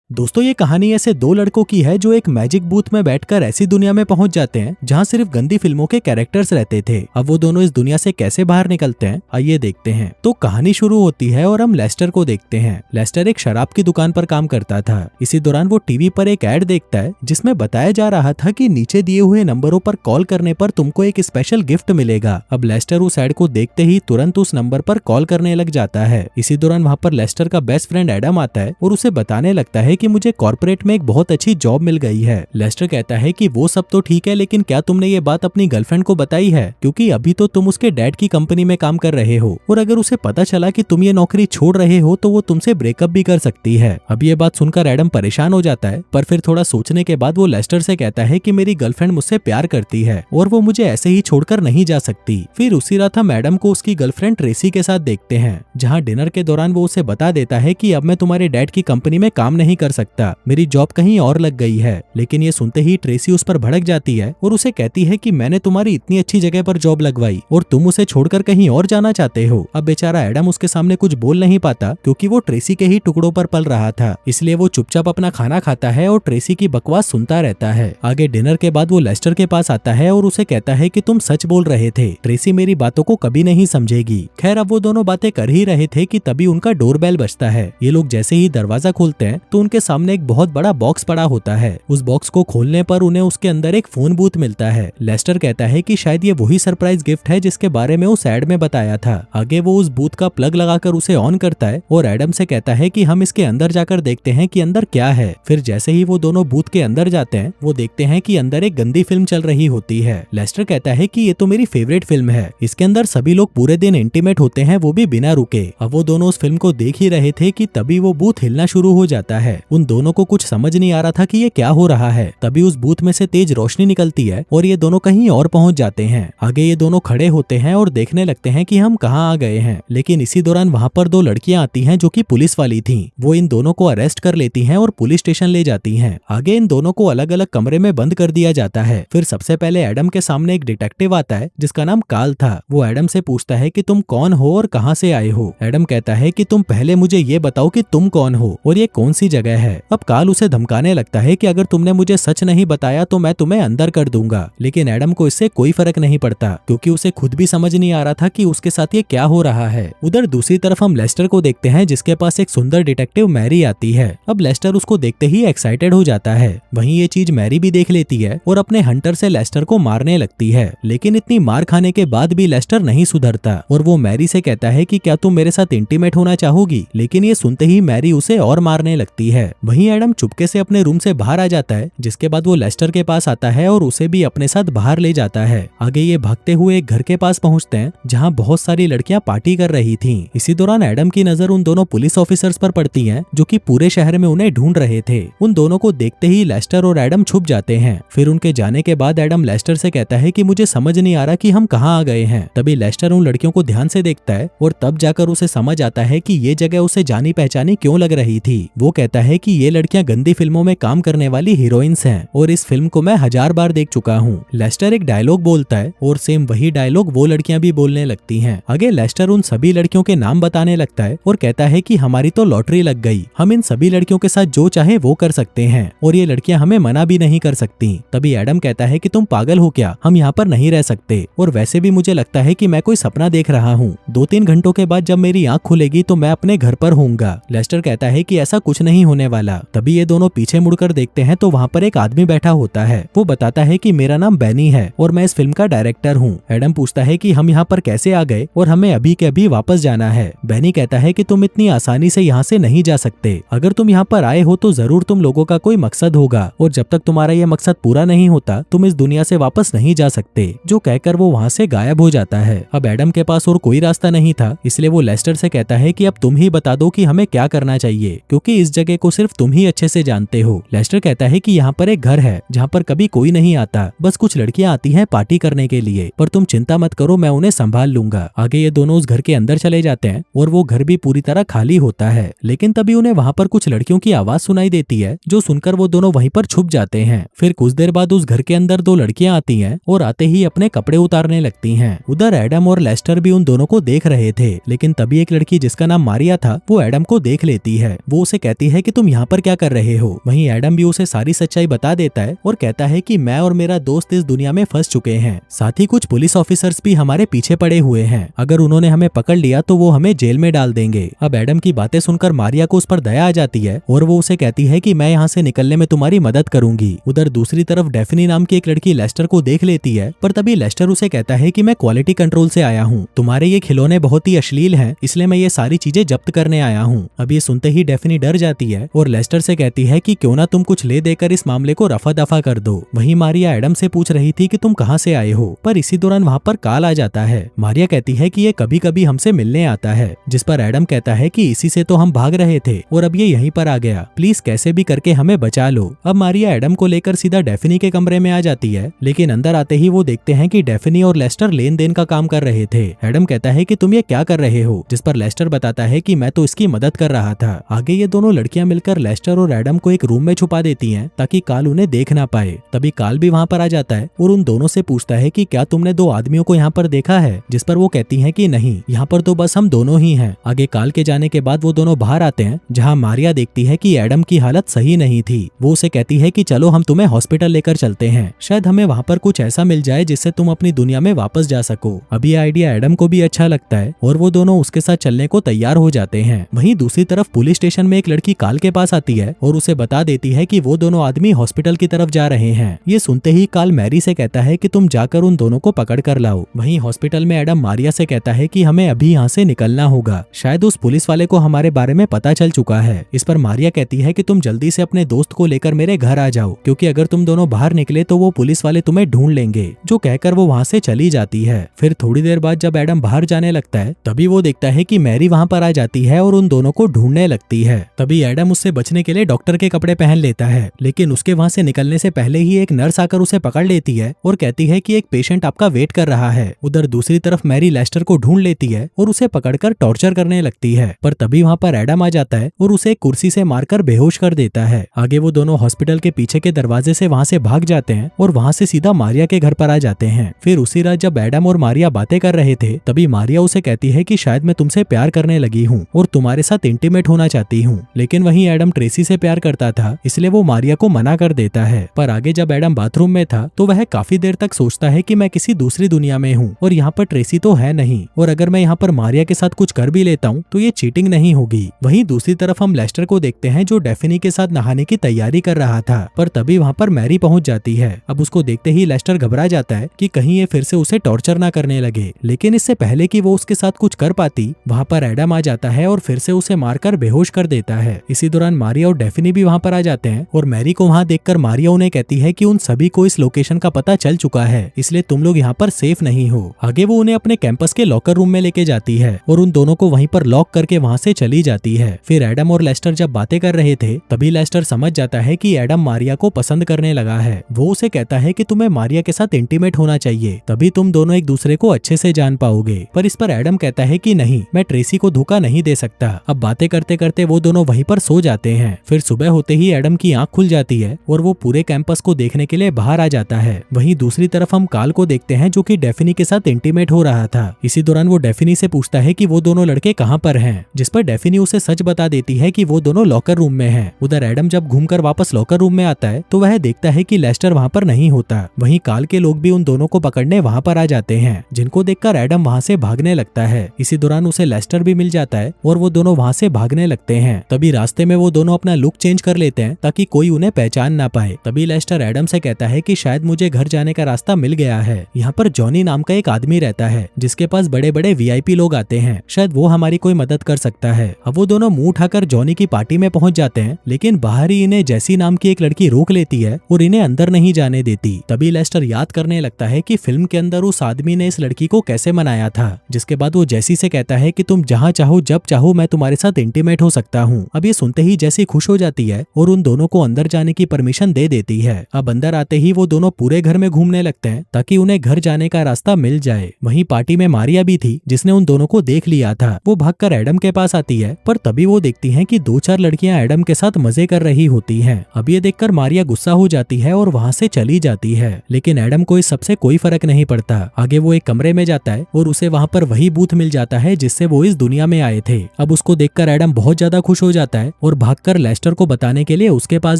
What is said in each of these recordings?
दोस्तों ये कहानी ऐसे दो लड़कों की है जो एक मैजिक बूथ में बैठकर ऐसी दुनिया में पहुंच जाते हैं जहां सिर्फ गंदी फिल्मों के कैरेक्टर्स रहते थे। अब वो दोनों इस दुनिया से कैसे बाहर निकलते हैं आइए देखते हैं। तो कहानी शुरू होती है और हम लेस्टर को देखते हैं। लेस्टर एक शराब की दुकान पर काम करता था। इसी दौरान वो टीवी पर एक ऐड देखता है जिसमें बताया जा रहा था कि नीचे दिए हुए नंबरों पर कॉल करने पर तुमको एक स्पेशल गिफ्ट मिलेगा। अब लेस्टर उस ऐड को देखते ही तुरंत उस नंबर पर कॉल करने लग जाता है। इसी दौरान वहाँ पर लेस्टर का बेस्ट फ्रेंड एडम आता है और उसे बताने लगता है कि मुझे कॉर्पोरेट में एक बहुत अच्छी जॉब मिल गई है। लेस्टर कहता है कि वो सब तो ठीक है, लेकिन क्या तुमने ये बात अपनी गर्लफ्रेंड को बताई है? क्योंकि अभी तो तुम उसके डैड की कंपनी में काम कर रहे हो और अगर उसे पता चला कि तुम ये नौकरी छोड़ रहे हो तो वो तुमसे ब्रेकअप भी कर सकती है। अब ये बात सुनकर एडम परेशान हो जाता है, पर फिर थोड़ा सोचने के बाद वो लेस्टर से कहता है कि मेरी गर्लफ्रेंड मुझसे प्यार करती है और वो मुझे ऐसे ही छोड़कर नहीं जा सकती। फिर उसी रात हम एडम को उसकी गर्लफ्रेंड ट्रेसी के साथ देखते हैं, जहाँ डिनर के दौरान वो उसे बता देता है कि अब मैं तुम्हारे डैड की कंपनी में काम नहीं कर सकता, मेरी जॉब कहीं और लग गई है। लेकिन ये सुनते ही ट्रेसी उस पर भड़क जाती है और उसे कहती है कि मैंने तुम्हारी इतनी अच्छी जगह पर जॉब लगवाई और तुम उसे छोड़कर कहीं और जाना चाहते हो। अब बेचारा एडम उसके सामने कुछ बोल नहीं पाता क्योंकि वो ट्रेसी के ही टुकड़ों पर पल रहा था, इसलिए वो चुपचाप अपना खाना खाता है और ट्रेसी की बकवास सुनता रहता है। आगे डिनर के बाद वो लेस्टर के पास आता है और उसे कहता है कि तुम सच बोल रहे थे, ट्रेसी मेरी बातों को कभी नहीं समझेगी। खैर अब वो दोनों बातें कर ही रहे थे कि तभी उनका डोरबेल बजता है। ये लोग जैसे ही दरवाजा खोलते हैं तो उनके सामने एक बहुत बड़ा बॉक्स पड़ा होता है। उस बॉक्स को खोलने पर उन्हें उसके अंदर एक फोन बूथ मिलता है। लेस्टर कहता है कि शायद ये वही सरप्राइज गिफ्ट है जिसके बारे में उस एड में बताया था। आगे वो उस बूथ का प्लग लगाकर उसे ऑन करता है और एडम से कहता है कि हम इसके अंदर जाकर देखते हैं कि अंदर क्या है। फिर जैसे ही वो दोनों बूथ के अंदर जाते हैं वो देखते हैं कि अंदर एक गंदी फिल्म चल रही होती है। लेस्टर कहता है कि ये तो मेरी फेवरेट फिल्म है, इसके अंदर सभी लोग पूरे दिन इंटीमेट होते हैं, वो भी बिना रुके। अब वो दोनों उस फिल्म को देख ही रहे थे कि तभी वो बूथ हिलना शुरू हो जाता है। उन दोनों को कुछ समझ नहीं आ रहा था कि ये क्या हो रहा है। तभी उस बूथ में से तेज रोशनी निकलती है और ये दोनों कहीं और पहुंच जाते हैं। आगे ये दोनों खड़े होते हैं और देखने लगते हैं कि हम कहाँ आ गए हैं। लेकिन इसी दौरान वहाँ पर दो लड़कियां आती हैं जो कि पुलिस वाली थीं। वो इन दोनों को अरेस्ट कर लेती हैं और पुलिस स्टेशन ले जाती हैं। आगे इन दोनों को अलग अलग कमरे में बंद कर दिया जाता है। फिर सबसे पहले एडम के सामने एक डिटेक्टिव आता है जिसका नाम काल था। वो एडम से पूछता है कि तुम कौन हो और कहाँ से आए हो। एडम कहता है कि तुम पहले मुझे ये बताओ कि तुम कौन हो और ये कौन सी जगह है। अब काल उसे धमकाने लगता है कि अगर तुमने मुझे सच नहीं बताया तो मैं तुम्हें अंदर कर दूंगा। लेकिन एडम को इससे कोई फर्क नहीं पड़ता क्योंकि उसे खुद भी समझ नहीं आ रहा था कि उसके साथ ये क्या हो रहा है। उधर दूसरी तरफ हम लेस्टर को देखते हैं जिसके पास एक सुंदर डिटेक्टिव मैरी आती है। अब लेस्टर उसको देखते ही एक्साइटेड हो जाता है। वहीं ये चीज मैरी भी देख लेती है और अपने हंटर से लेस्टर को मारने लगती है। लेकिन इतनी मार खाने के बाद भी लेस्टर नहीं सुधरता और वो मैरी से कहता है कि क्या तुम मेरे साथ इंटीमेट होना चाहोगी। लेकिन ये सुनते ही मैरी उसे और मारने लगती है। वहीं एडम चुपके से अपने रूम से बाहर आ जाता है, जिसके बाद वो लेस्टर के पास आता है और उसे भी अपने साथ बाहर ले जाता है। आगे ये भागते हुए एक घर के पास पहुंचते हैं जहां बहुत सारी लड़कियां पार्टी कर रही थीं। इसी दौरान एडम की नजर उन दोनों पुलिस ऑफिसर्स पर पड़ती है जो कि पूरे शहर में उन्हें ढूंढ रहे थे। उन दोनों को देखते ही लेस्टर और एडम छुप जाते हैं। फिर उनके जाने के बाद एडम लेस्टर से कहता है कि मुझे समझ नहीं आ रहा कि हम कहाँ आ गए हैं। तभी लेस्टर उन लड़कियों को ध्यान से देखता है और तब जाकर उसे समझ आता है कि ये जगह उसे जानी पहचानी क्यों लग रही थी। वो कहता है कि ये लड़कियां गंदी फिल्मों में काम करने वाली हीरोइंस हैं और इस फिल्म को मैं 1000 बार देख चुका हूँ। लेस्टर एक डायलॉग बोलता है और सेम वही डायलॉग वो लड़कियां भी बोलने लगती हैं। आगे लेस्टर उन सभी लड़कियों के नाम बताने लगता है और कहता है कि हमारी तो लॉटरी लग गई, हम इन सभी लड़कियों के साथ जो चाहे वो कर सकते हैं और ये लड़कियां हमें मना भी नहीं कर सकती। तभी एडम कहता है कि तुम पागल हो क्या, हम यहाँ पर नहीं रह सकते और वैसे भी मुझे लगता है कि मैं कोई सपना देख रहा हूँ। 2-3 घंटों के बाद जब मेरी आंख खुलेगी तो मैं अपने घर पर होऊंगा। लेस्टर कहता है कि ऐसा कुछ नहीं होने वाला। तभी ये दोनों पीछे मुड़कर देखते हैं तो वहाँ पर एक आदमी बैठा होता है। वो बताता है कि मेरा नाम बैनी है और मैं इस फिल्म का डायरेक्टर हूँ। एडम पूछता है कि हम यहाँ पर कैसे आ गए और हमें अभी के अभी वापस जाना है। बैनी कहता है कि तुम इतनी आसानी से यहाँ से नहीं जा सकते, अगर तुम यहाँ पर आए हो तो जरूर तुम लोगों का कोई मकसद होगा और जब तक तुम्हारा ये मकसद पूरा नहीं होता तुम इस दुनिया से वापस नहीं जा सकते। जो कहकर वो वहाँ से गायब हो जाता है। अब एडम के पास और कोई रास्ता नहीं था, इसलिए वो लेस्टर से कहता है कि अब तुम ही बता दो कि हमें क्या करना चाहिए क्योंकि इस जगह को सिर्फ तुम ही अच्छे से जानते हो। लेस्टर कहता है कि यहाँ पर एक घर है जहाँ पर कभी कोई नहीं आता, बस कुछ लड़कियां आती हैं पार्टी करने के लिए, पर तुम चिंता मत करो, मैं उन्हें संभाल लूंगा। आगे ये दोनों उस घर के अंदर चले जाते हैं और वो घर भी पूरी तरह खाली होता है। लेकिन तभी उन्हें वहाँ पर कुछ लड़कियों की आवाज सुनाई देती है जो सुनकर वो दोनों वहीं पर छुप जाते हैं। फिर कुछ देर बाद उस घर के अंदर दो लड़कियां आती हैं और आते ही अपने कपड़े उतारने लगती हैं। उधर एडम और लेस्टर भी उन दोनों को देख रहे थे, लेकिन तभी एक लड़की जिसका नाम मारिया था वो एडम को देख लेती है। वो उसे कहती है कि तुम तुम यहाँ पर क्या कर रहे हो। वहीं एडम भी उसे सारी सच्चाई बता देता है और कहता है कि मैं और मेरा दोस्त इस दुनिया में फंस चुके हैं, साथ ही कुछ पुलिस ऑफिसर्स भी हमारे पीछे पड़े हुए हैं, अगर उन्होंने हमें पकड़ लिया तो वो हमें जेल में डाल देंगे। अब एडम की बातें सुनकर मारिया को उस पर दया आ जाती है और वो उसे कहती है कि मैं यहाँ से निकलने में तुम्हारी मदद करूंगी। उधर दूसरी तरफ डेफनी नाम की एक लड़की लेस्टर को देख लेती है, पर तभी लेस्टर उसे कहता है कि मैं क्वालिटी कंट्रोल से आया हूँ, तुम्हारे ये खिलौने बहुत ही अश्लील हैं, इसलिए मैं ये सारी चीजें जब्त करने आया हूँ। अब ये सुनते ही डेफनी डर जाती है और लेस्टर से कहती है कि क्यों ना तुम कुछ ले देकर इस मामले को रफा दफा कर दो। वहीं मारिया एडम से पूछ रही थी कि तुम कहाँ से आए हो, पर इसी दौरान वहाँ पर काल आ जाता है। मारिया कहती है कि ये कभी कभी हमसे मिलने आता है, जिस पर एडम कहता है कि इसी से तो हम भाग रहे थे और अब ये यहीं पर आ गया, प्लीज कैसे भी करके हमें बचा लो। अब मारिया एडम को लेकर सीधा डेफनी के कमरे में आ जाती है, लेकिन अंदर आते ही वो देखते हैं कि डेफनी और लेस्टर लेन देन का काम कर रहे थे। एडम कहता है कि तुम ये क्या कर रहे हो, जिस पर लेस्टर बताता है कि मैं तो इसकी मदद कर रहा था। आगे ये दोनों लड़कियां मिलकर लेस्टर और एडम को एक रूम में छुपा देती हैं ताकि काल उन्हें देख ना पाए। तभी काल भी वहाँ पर आ जाता है और उन दोनों से पूछता है कि क्या तुमने दो आदमियों को यहाँ पर देखा है, जिस पर वो कहती हैं कि नहीं, यहाँ पर तो बस हम दोनों ही हैं। आगे काल के जाने के बाद वो दोनों बाहर आते हैं, जहाँ मारिया देखती है कि एडम की हालत सही नहीं थी। वो उसे कहती है कि चलो हम तुम्हें हॉस्पिटल लेकर चलते हैं, शायद हमें वहाँ पर कुछ ऐसा मिल जाए जिससे तुम अपनी दुनिया में वापस जा सको। अब ये आइडिया एडम को भी अच्छा लगता है और वो दोनों उसके साथ चलने को तैयार हो जाते हैं। वहीं दूसरी तरफ पुलिस स्टेशन में एक लड़की काल के पास आती है और उसे बता देती है कि वो दोनों आदमी हॉस्पिटल की तरफ जा रहे हैं। ये सुनते ही काल मैरी से कहता है कि तुम जाकर उन दोनों को पकड़ कर लाओ। वहीं हॉस्पिटल में एडम मारिया से कहता है कि हमें अभी यहाँ से निकलना होगा, शायद उस पुलिस वाले को हमारे बारे में पता चल चुका है। इस पर मारिया कहती है कि तुम जल्दी से अपने दोस्त को लेकर मेरे घर आ जाओ, क्योंकि अगर तुम दोनों बाहर निकले तो वो पुलिस वाले तुम्हें ढूंढ लेंगे। जो कहकर वो वहाँ से चली जाती है। फिर थोड़ी देर बाद जब एडम बाहर जाने लगता है, तभी वो देखता है कि मैरी वहाँ पर आ जाती है और उन दोनों को ढूंढने लगती है। तभी एडम उससे बचने के लिए डॉक्टर के कपड़े पहन लेता है, लेकिन उसके वहाँ से निकलने से पहले ही एक नर्स आकर उसे पकड़ लेती है और कहती है कि एक पेशेंट आपका वेट कर रहा है। उधर दूसरी तरफ मैरी लेस्टर को ढूंढ लेती है और उसे पकड़कर टॉर्चर करने लगती है, पर तभी वहाँ पर एडम आ जाता है और उसे एक कुर्सी से मारकर बेहोश कर देता है। आगे वो दोनों हॉस्पिटल के पीछे के दरवाजे से वहाँ से भाग जाते हैं और वहाँ से सीधा मारिया के घर पर आ जाते हैं। फिर उसी रात जब एडम और मारिया बातें कर रहे थे, तभी मारिया उसे कहती है कि शायद मैं तुमसे प्यार करने लगी हूँ और तुम्हारे साथ इंटीमेट होना चाहती हूँ, लेकिन वहीं एडम ट्रेसी से प्यार करता था, इसलिए वो मारिया को मना कर देता है। पर आगे जब एडम बाथरूम में था तो वह काफी देर तक सोचता है कि मैं किसी दूसरी दुनिया में हूँ और यहाँ पर ट्रेसी तो है नहीं, और अगर मैं यहाँ पर मारिया के साथ कुछ कर भी लेता हूँ तो ये चीटिंग नहीं होगी। वहीं दूसरी तरफ हम लेस्टर को देखते हैं जो डेफनी के साथ नहाने की तैयारी कर रहा था, पर तभी वहाँ पर मैरी पहुंच जाती है। अब उसको देखते ही लेस्टर घबरा जाता है कि कहीं ये फिर से उसे टॉर्चर ना करने लगे, लेकिन इससे पहले कि वो उसके साथ कुछ कर पाती, वहाँ पर एडम आ जाता है और फिर से उसे मारकर बेहोश कर देता है। इसी दौरान मारिया और डेफनी भी वहाँ पर आ जाते हैं और मैरी को वहाँ देखकर मारिया उन्हें कहती है कि उन सभी को इस लोकेशन का पता चल चुका है, इसलिए तुम लोग यहाँ पर सेफ नहीं हो। आगे वो उन्हें अपने कैंपस के लॉकर रूम में लेके जाती है और उन दोनों को वहीं पर लॉक करके वहाँ से चली जाती है। फिर एडम और लेस्टर जब बातें कर रहे थे, तभी लेस्टर समझ जाता है कि एडम मारिया को पसंद करने लगा है। वो उसे कहता है कि तुम्हें मारिया के साथ इंटीमेट होना चाहिए, तभी तुम दोनों एक दूसरे को अच्छे से जान पाओगे। पर इस पर एडम कहता है कि नहीं, मैं ट्रेसी को धोखा नहीं दे सकता। अब बातें करते करते वो दोनों वहीं पर सो जाते हैं। फिर सुबह होते ही एडम की आंख खुल जाती है और वो पूरे कैंपस को देखने के लिए बाहर आ जाता है। वहीं दूसरी तरफ हम काल को देखते हैं जो कि डेफनी के साथ इंटीमेट हो रहा था। इसी दौरान वो डेफनी से पूछता है कि वो दोनों लड़के कहाँ पर हैं, जिस पर डेफनी उसे सच बता देती है कि वो दोनों लॉकर रूम में हैं। उधर एडम जब घूमकर वापस लॉकर रूम में आता है तो वह देखता है कि लेस्टर वहाँ पर नहीं होता। वहीं काल के लोग भी उन दोनों को पकड़ने वहाँ पर आ जाते हैं, जिनको देखकर एडम वहाँ से भागने लगता है। इसी दौरान उसे लेस्टर भी मिल जाता है और वो दोनों वहाँ से भागने लगते हैं। तभी रास्ते में वो दोनों अपना लुक चेंज कर लेते हैं ताकि कोई उन्हें पहचान ना पाए। तभी लेस्टर एडम से कहता है कि शायद मुझे घर जाने का रास्ता मिल गया है। यहाँ पर जॉनी नाम का एक आदमी रहता है जिसके पास बड़े बड़े वीआईपी लोग आते हैं, शायद वो हमारी कोई मदद कर सकता है। अब वो दोनों मुंह उठाकर जॉनी की पार्टी में पहुंच जाते हैं, लेकिन बाहर ही इन्हें जेसी नाम की एक लड़की रोक लेती है और इन्हें अंदर नहीं जाने देती। तभी लेस्टर याद करने लगता है कि फिल्म के अंदर उस आदमी ने इस लड़की को कैसे मनाया था, जिसके बाद वो जेसी से कहता है कि तुम जहाँ चाहो जब चाहो मैं तुम्हारे साथ इंटीमेट हो सकता हूँ। अब ये सुनते ही जेसी खुश हो जाती है और उन दोनों को अंदर जाने की परमिशन दे देती है। अब अंदर आते ही वो दोनों पूरे घर में घूमने लगते हैं ताकि उन्हें घर जाने का रास्ता मिल जाए। वहीं पार्टी में मारिया भी थी जिसने उन दोनों को देख लिया था। वो भागकर एडम के पास आती है, पर तभी वो देखती हैं कि 2-4 लड़कियां एडम के साथ मजे कर रही होती हैं। अब ये देखकर मारिया गुस्सा हो जाती है और वहाँ से चली जाती है, लेकिन एडम को इस सबसे कोई फर्क नहीं पड़ता। आगे वो एक कमरे में जाता है और उसे वहाँ पर वही बूथ मिल जाता है जिससे वो इस दुनिया में आए थे। अब उसको देखकर एडम बहुत ज्यादा खुश हो जाता है और भागकर लेस्टर को बताने के लिए उसके पास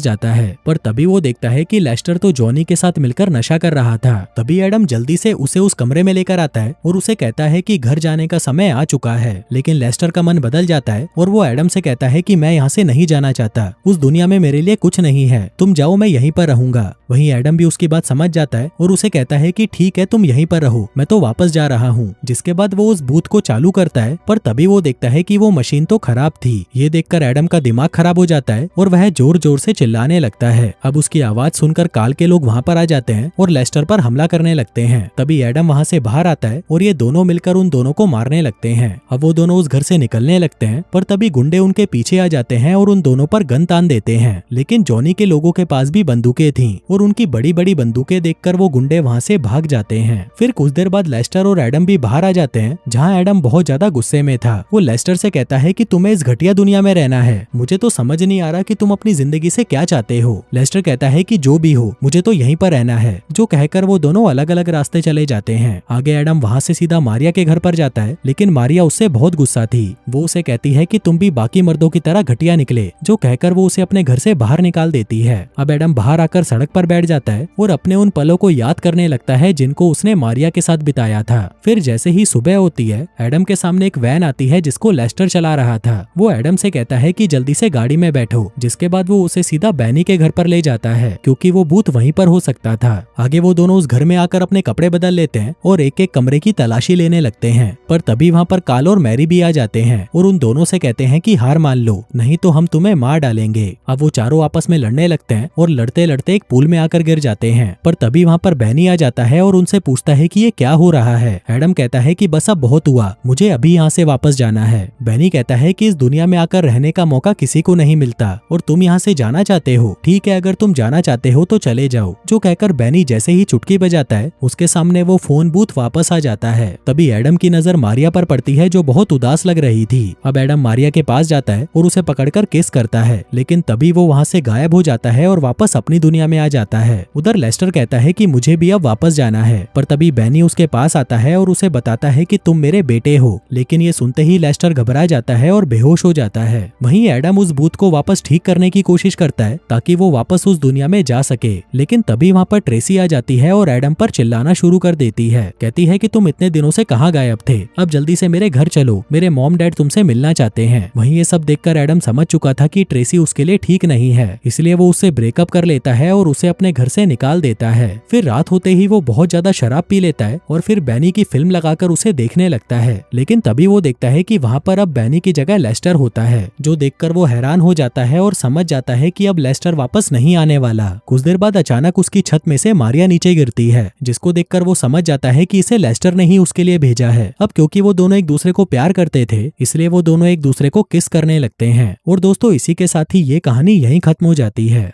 जाता है। पर तभी वो देखता है कि लेस्टर तो जॉनी के साथ मिलकर नशा कर रहा था। तभी एडम जल्दी से उसे उस कमरे में लेकर आता है और उसे कहता है कि घर जाने का समय आ चुका है। लेकिन लेस्टर का मन बदल जाता है और वो एडम से कहता है कि मैं यहाँ से नहीं जाना चाहता, उस दुनिया में मेरे लिए कुछ नहीं है, तुम जाओ, मैं यहीं पर रहूंगा। वहीं एडम भी उसकी बात समझ जाता है और उसे कहता है कि ठीक है, तुम यहीं पर रहो, मैं तो वापस जा रहा हूँ। जिसके बाद वो उस बूथ को चालू करता है, पर तभी वो देखता है कि वो मशीन तो खराब थी। ये देखकर एडम का दिमाग खराब हो जाता है और वह जोर जोर से चिल्लाने लगता है। अब उसकी आवाज सुनकर काल के लोग वहाँ पर आ जाते हैं और लेस्टर पर हमला करने लगते हैं। तभी एडम वहाँ से बाहर आता है और ये दोनों मिलकर उन दोनों को मारने लगते हैं। अब वो दोनों उस घर से निकलने लगते हैं, पर तभी गुंडे उनके पीछे आ जाते हैं और उन दोनों पर गन तान देते हैं। लेकिन जॉनी के लोगों के पास भी बंदूकें थीं और उनकी बड़ी बड़ी बंदूकें देखकर वो गुंडे वहाँ से भाग जाते हैं। फिर कुछ देर बाद लेस्टर और एडम भी बाहर आ जाते हैं, जहाँ एडम बहुत ज्यादा गुस्से में था। वो लेस्टर से कहता है कि तुम्हें इस घटिया दुनिया में रहना है, मुझे तो समझ नहीं आ रहा कि तुम अपनी जिंदगी से क्या चाहते हो। लेस्टर कहता है कि जो भी हो, मुझे तो यहीं पर रहना है। जो कहकर वो दोनों अलग अलग रास्ते चले जाते हैं। आगे एडम वहाँ से सीधा मारिया के घर पर जाता है, लेकिन मारिया उससे बहुत गुस्सा थी। वो उसे कहती है कि तुम भी बाकी मर्दों की तरह घटिया निकले, जो कहकर वो उसे अपने घर से बाहर निकाल देती है। अब एडम बाहर आकर सड़क पर बैठ जाता है और अपने उन पलों को याद करने लगता है जिनको उसने मारिया के साथ बिताया था। फिर जैसे ही सुबह होती है, एडम के सामने एक वैन आती है जिसको लेस्टर चला रहा था। वो एडम से कहता है कि जल्दी से गाड़ी में बैठो, जिसके बाद वो उसे सीधा बैनी के घर पर ले जाता है, क्योंकि वो बूथ वहीं पर हो सकता था। आगे वो दोनों उस घर में आकर अपने कपड़े बदल लेते हैं और एक एक कमरे की तलाशी लेने लगते हैं। पर तभी वहाँ पर काल और मैरी भी आ जाते हैं और उन दोनों से कहते हैं कि हार मान लो, नहीं तो हम तुम्हें मार डालेंगे। अब वो चारों आपस में लड़ने लगते हैं और लड़ते लड़ते एक पूल में आकर गिर जाते हैं। पर तभी वहाँ पर बैनी आ जाता है और उनसे पूछता है कि ये क्या हो रहा है। एडम कहता है कि बस अब बहुत हुआ, मुझे अभी यहाँ से वापस जाना है। बैनी कहता है कि इस दुनिया में आकर रहने का मौका किसी को नहीं मिलता और तुम यहाँ से जाना चाहते हो, ठीक है, अगर तुम जाना चाहते हो तो चले जाओ। जो कहकर बैनी जैसे ही चुटकी बजाता है, उसके सामने वो फोन बूथ वापस आ जाता है। तभी एडम की नजर मारिया पर पड़ती है, जो बहुत उदास लग रही थी। अब एडम मारिया के पास जाता है और उसे पकड़कर किस करता है, लेकिन तभी वो वहाँ से गायब हो जाता है और वापस अपनी दुनिया में आ जाता है। उधर लेस्टर कहता है कि मुझे भी अब वापस जाना है, पर तभी बैनी उसके पास आता है और उसे बताता है कि तुम मेरे बेटे हो। लेकिन ये सुनते ही लेस्टर घबरा जाता है और बेहोश हो जाता है। वहीं एडम उस बूथ को वापस ठीक करने की कोशिश करता है ताकि वो वापस उस दुनिया में जा सके। लेकिन तभी वहाँ पर ट्रेसी आ जाती है और एडम पर चिल्लाना शुरू कर देती है। कहती है कि तुम इतने दिनों से कहाँ गायब थे, अब जल्दी से मेरे घर चलो, मेरे मॉम डैड तुमसे मिलना चाहते हैं। वहीं ये सब देखकर एडम समझ चुका था कि ट्रेसी उसके लिए ठीक नहीं है, इसलिए वो उससे ब्रेकअप कर लेता है और उसे अपने घर से निकाल देता है। फिर रात होते ही वो बहुत ज्यादा शराब पी लेता है और फिर बैनी की फिल्म लगाकर उसे देखने लगता है। लेकिन तभी वो देखता है कि वहाँ पर अब बैनी की जगह लेस्टर होता है, जो देखकर वो हैरान हो जाता है और समझ जाता है कि अब लेस्टर वापस नहीं आने वाला। कुछ देर बाद अचानक उसकी छत में से मारिया नीचे गिरती है, जिसको देखकर वो समझ जाता है कि इसे लेस्टर ने ही उसके लिए भेजा है। अब क्योंकि वो दोनों एक दूसरे को प्यार करते थे, इसलिए वो दोनों एक दूसरे को किस करने लगते हैं। और दोस्तों, इसी के साथ ही ये कहानी यहीं खत्म हो जाती है।